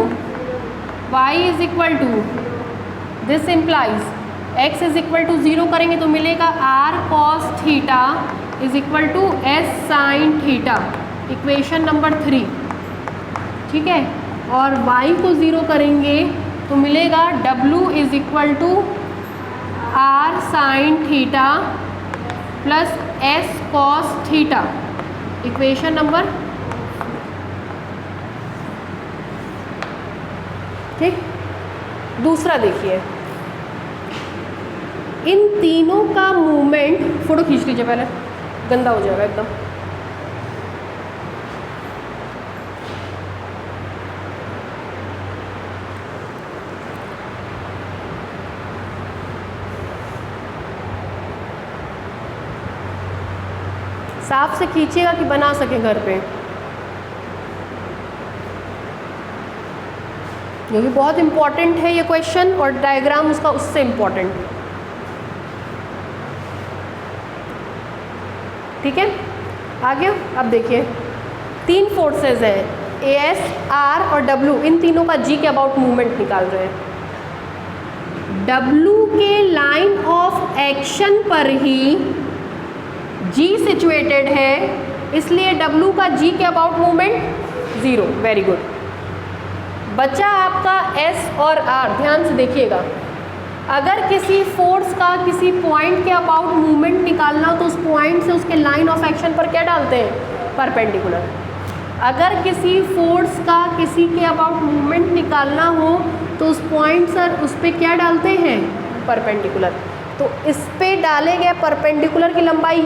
A: y is equal to, this implies x is equal to 0 करेंगे तो मिलेगा r cos theta is equal to s sin theta, equation number 3। ठीक है, और y को 0 करेंगे तो मिलेगा w is equal to r sin theta plus s cos theta, equation number. ठीक, दूसरा देखिए, इन तीनों का मूवमेंट, फोटो खींच लीजिए पहले, गंदा हो जाएगा एकदम। साफ से खींचिएगा कि बना सके घर पे, क्योंकि बहुत इंपॉर्टेंट है ये क्वेश्चन और डायग्राम उसका उससे इम्पॉर्टेंट। ठीक है, आ गया। अब देखिए, तीन फोर्सेस हैं ए एस आर और डब्लू, इन तीनों का जी के अबाउट मूवमेंट निकाल रहे हैं। डब्लू के लाइन ऑफ एक्शन पर ही जी सिचुएटेड है, इसलिए डब्लू का जी के अबाउट मूवमेंट 0। Very good. बचा आपका एस और आर, ध्यान से देखिएगा। अगर किसी फोर्स का किसी पॉइंट के अबाउट मूवमेंट निकालना हो तो उस पॉइंट से उसके लाइन ऑफ एक्शन पर क्या डालते हैं? परपेंडिकुलर। अगर किसी फोर्स का किसी के अबाउट मूवमेंट निकालना हो तो उस पॉइंट सर उस पर क्या डालते हैं? परपेंडिकुलर। तो इस पे डाले गए परपेंडिकुलर की लंबाई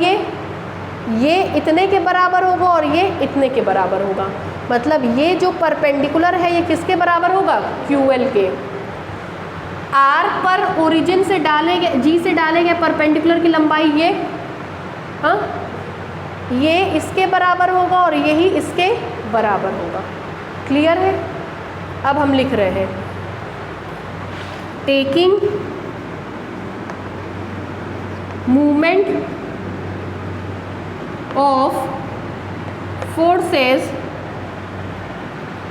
A: ये इतने के बराबर होगा और ये इतने के बराबर होगा। मतलब ये जो परपेंडिकुलर है ये किसके बराबर होगा? QL के। R पर ओरिजिन से डाले गए G से डाले गए परपेंडिकुलर की लंबाई ये इसके बराबर होगा और यही इसके बराबर होगा। क्लियर है? अब हम लिख रहे हैं, taking movement of forces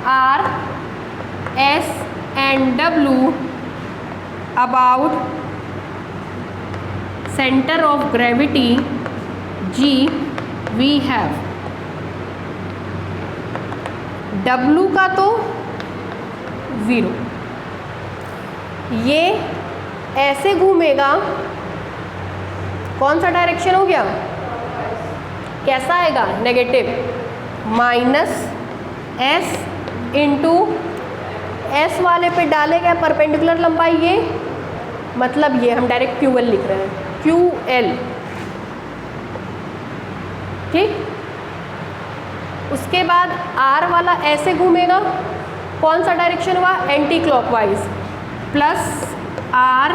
A: R, S and W about center of gravity G we have। W का तो 0, ये ऐसे घूमेगा, कौन सा डायरेक्शन हो गया? कैसा आएगा? Negative. Minus S into S वाले पे डाले गए परपेंडिकुलर लंबाई ये, मतलब ये हम डायरेक्ट QL लिख रहे हैं, QL। ठीक, उसके बाद R वाला ऐसे घूमेगा, कौन सा डायरेक्शन हुआ? Anticlockwise. Plus R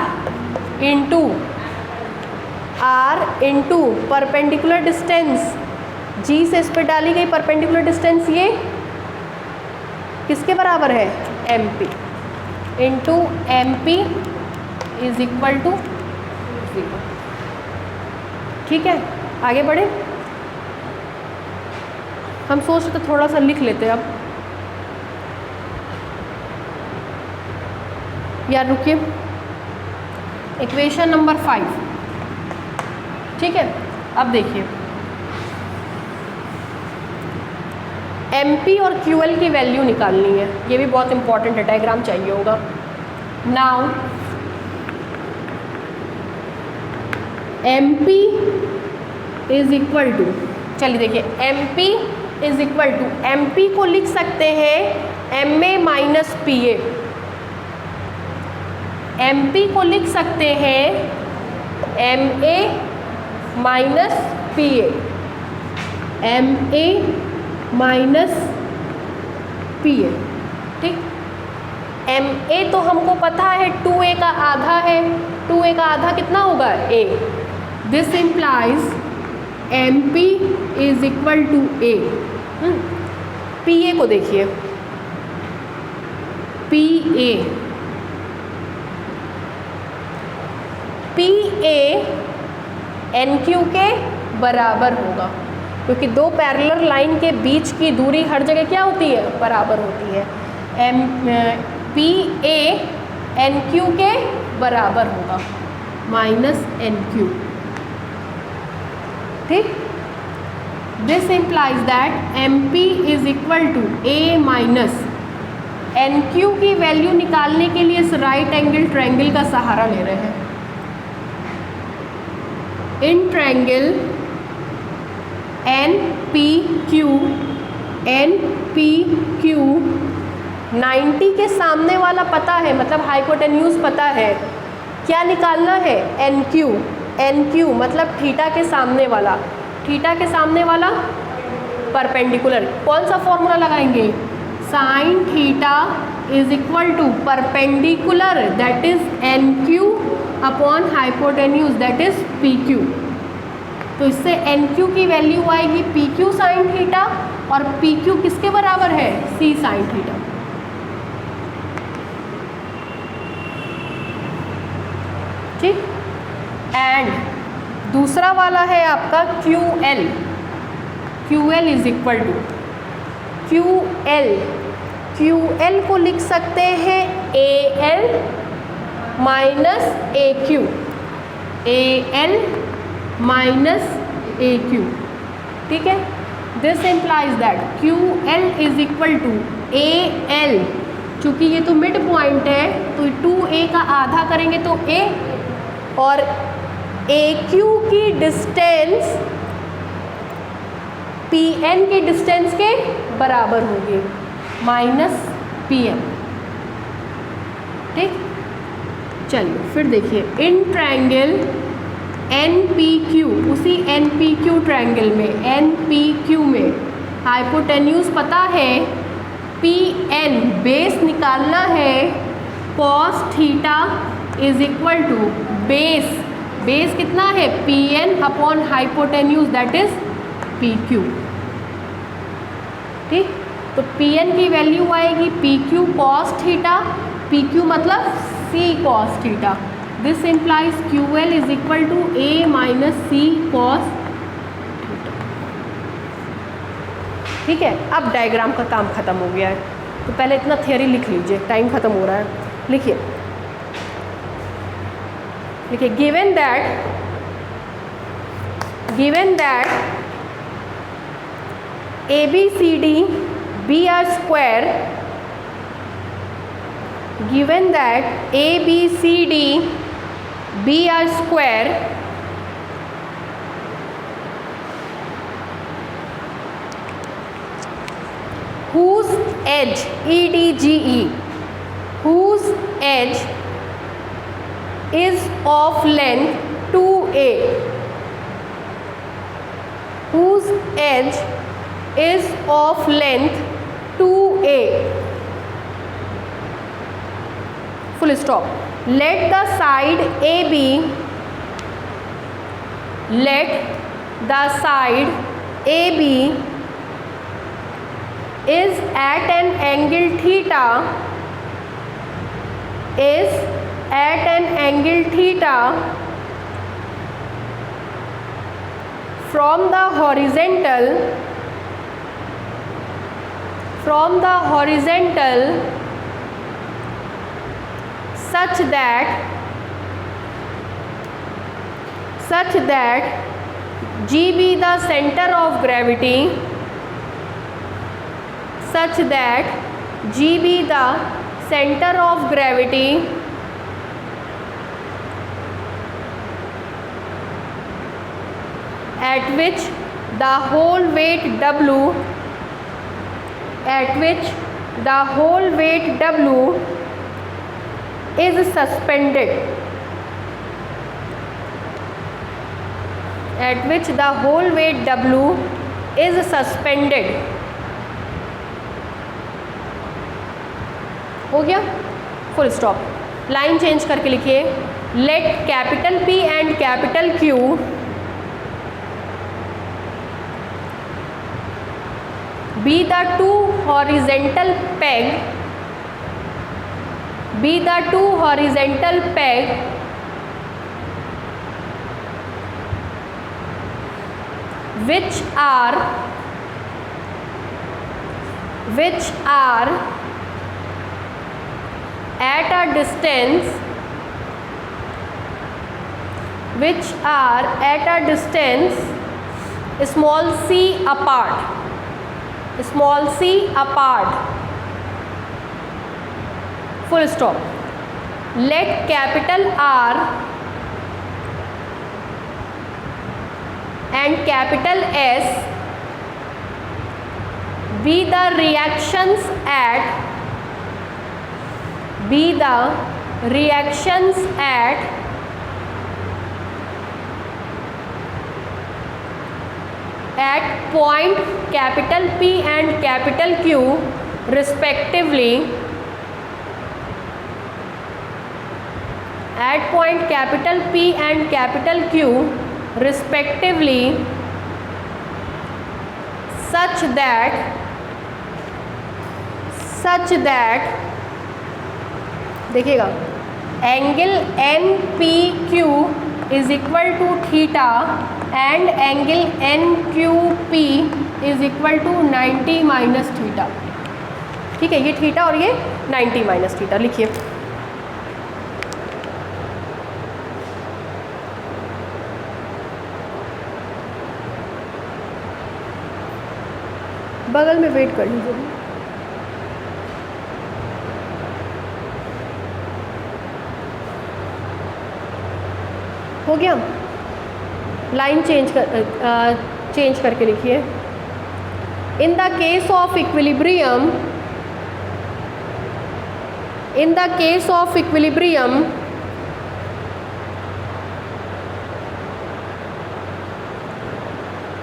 A: into perpendicular distance G से इस पे डाली गई परपेंडिकुलर डिस्टेंस ये किसके बराबर है, M P into M P is equal to 0। ठीक है, आगे बढ़े। हम सोच रहे थे थोड़ा सा लिख लेते अब, यार रुकिए, इक्वेशन नंबर 5। ठीक है, अब देखिए MP और QL की वैल्यू निकालनी है, ये भी बहुत इंपॉर्टेंट है, डायग्राम चाहिए होगा। Now MP is equal to, चलिए देखिए MP is equal to, MP को लिख सकते हैं MA माइनस PA, MP को लिख सकते हैं MA minus PA, MA minus PA। ठीक, MA तो हमको पता है 2A का आधा है, 2A का आधा कितना होगा, A। This implies MP is equal to A। PA को देखिए, PA NQ के बराबर होगा, क्योंकि दो पैरेलल लाइन के बीच की दूरी हर जगह क्या होती है, बराबर होती है। PA NQ के बराबर होगा माइनस NQ। ठीक, this implies that MP is equal to A minus NQ की वैल्यू निकालने के लिए इस राइट एंगल ट्रायंगल का सहारा ले रहे हैं। इन ट्रायंगल NPQ 90 के सामने वाला पता है, मतलब हाइपोटेन्यूज पता है, क्या निकालना है, NQ मतलब थीटा के सामने वाला, थीटा के सामने वाला परपेंडिकुलर। कौन सा फॉर्मूला लगाएंगे, sine theta is equal to perpendicular that is NQ upon hypotenuse that is PQ। तो इससे NQ की वैल्यू आएगी PQ साइन थीटा, और PQ किसके बराबर है, C साइन थीटा। ठीक, एंड दूसरा वाला है आपका QL is equal to QL को लिख सकते हैं AL minus AQ, AL minus AQ। ठीक है, this implies that QL is equal to AL, चूँकि ये तो मिड पॉइंट है तो 2A का आधा करेंगे तो A, और AQ की डिस्टेंस PN की डिस्टेंस के बराबर होगी माइनस PM। ठीक, चलिए फिर देखिए, इन ट्रायंगल NPQ, उसी NPQ ट्रायंगल में, NPQ में हाइपोटेन्यूज पता है, PN बेस निकालना है, cos theta is equal to base कितना है, PN upon hypotenuse that is PQ। ठीक, तो PN की वैल्यू आएगी PQ cos थीटा, PQ मतलब C cos theta. This implies QL is equal to A minus C cos theta. ठीक है, अब डायग्राम का काम खत्म हो गया है, तो पहले इतना थियरी लिख लीजिए, टाइम खत्म हो रहा है। लिखिए given that ABCD be a square, given that ABCD be a square whose edge EDGE, whose edge is of length 2A, whose edge is of length 2A, full stop. Let the side AB AB is at an angle theta, is at an angle theta from the horizontal, from the horizontal, such that G be the center of gravity, such that G be the center of gravity at which the whole weight W, at which the whole weight W is suspended, at which the whole weight W is suspended. हो गया, full stop. Line change करके लिखिए, let capital P and capital Q be the two horizontal peg, be the two horizontal peg which are at a distance, which are at a distance small c apart, small c apart, full stop. Let capital R and capital S be the reactions at, be the reactions at point capital P and capital Q respectively, at point capital P and capital Q respectively, such that देखिएगा angle NPQ is equal to theta and angle NQP is equal to 90 minus theta. ठीक है, ये theta और ये 90 minus theta लिखिए। बगल में wait कर लीजिए। हो गया, लाइन चेंज करके लिखिए। In the case of equilibrium, in the case of equilibrium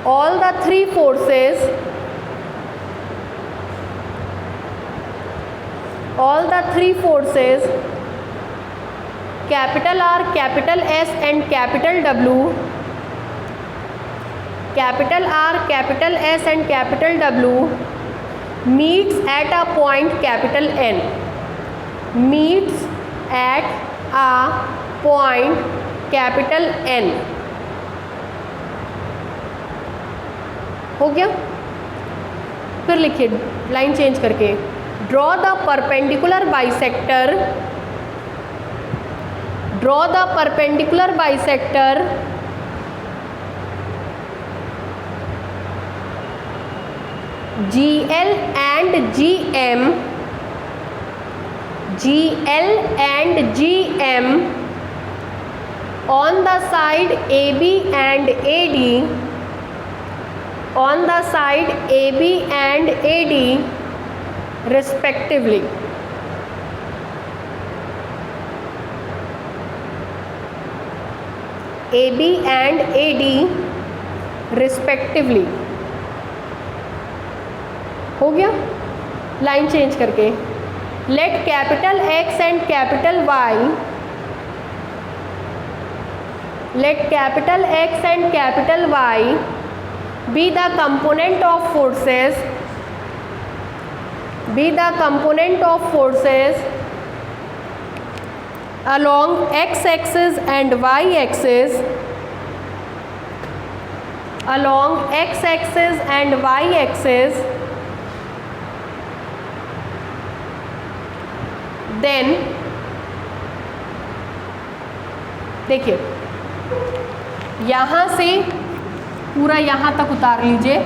A: all the three forces, all the three forces capital R, capital S and capital W, capital R, capital S and capital W meets at a point capital N, meets at a point capital N। हो गया, फिर लिखिए line change करके, draw the perpendicular bisector, draw the perpendicular bisector GL and GM, GL and GM on the side AB and AD, on the side AB and AD respectively। AB and AD respectively। हो गया, line change करके, let capital X and capital Y, let capital X and capital Y be the component of forces along x-axis and y-axis then देखिए यहाँ से पूरा यहाँ तक उतार लीजिए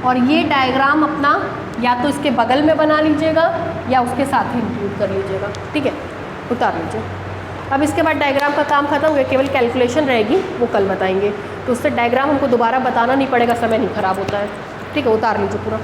A: और ये डायग्राम अपना या तो इसके बगल में बना लीजिएगा या उसके साथ ही इंक्लूड कर लीजिएगा, ठीक है, उतार लीजिए। अब इसके बाद डायग्राम का काम खत्म हो गया, केवल कैलकुलेशन रहेगी, वो कल बताएंगे। तो उससे डायग्राम हमको दोबारा बताना नहीं पड़ेगा, समय नहीं खराब होता है, ठीक है, उतार लीजिए पूरा।